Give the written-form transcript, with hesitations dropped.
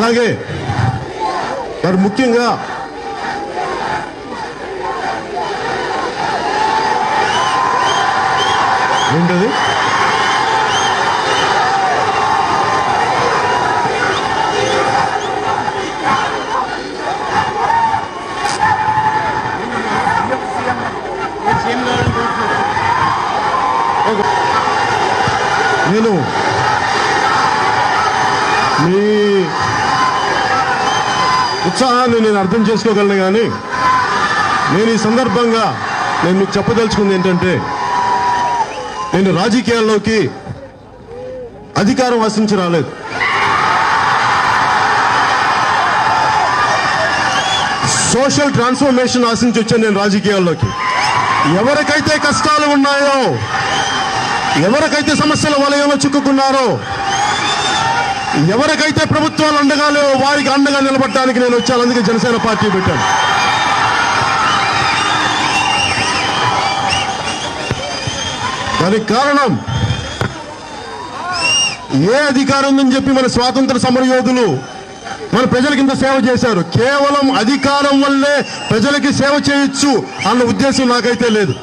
అలాగే మరి ముఖ్యంగా ఏంటది నేను మీ ఉత్సాహాన్ని నేను అర్థం చేసుకోగలను, కానీ నేను ఈ సందర్భంగా నేను మీకు చెప్పదలుచుకుంది ఏంటంటే, నేను రాజకీయాల్లోకి అధికారం ఆశించి రాలేదు. సోషల్ ట్రాన్స్ఫర్మేషన్ ఆశించి వచ్చాను నేను రాజకీయాల్లోకి. ఎవరికైతే కష్టాలు ఉన్నాయో, ఎవరికైతే సమస్యల వలయంలో చిక్కుకున్నారో, ఎవరికైతే ప్రభుత్వాలు అండగా లేవో వారికి అండగా నిలబడటానికి నేను వచ్చాను. అందుకే జనసేన పార్టీ పెట్టాను. దానికి కారణం, ఏ అధికారం ఉందని చెప్పి మన స్వాతంత్ర సమరయోధులు మన ప్రజలకి ఇంత సేవ చేశారు. కేవలం అధికారం వల్లే ప్రజలకి సేవ చేయొచ్చు అన్న ఉద్దేశం నాకైతే లేదు.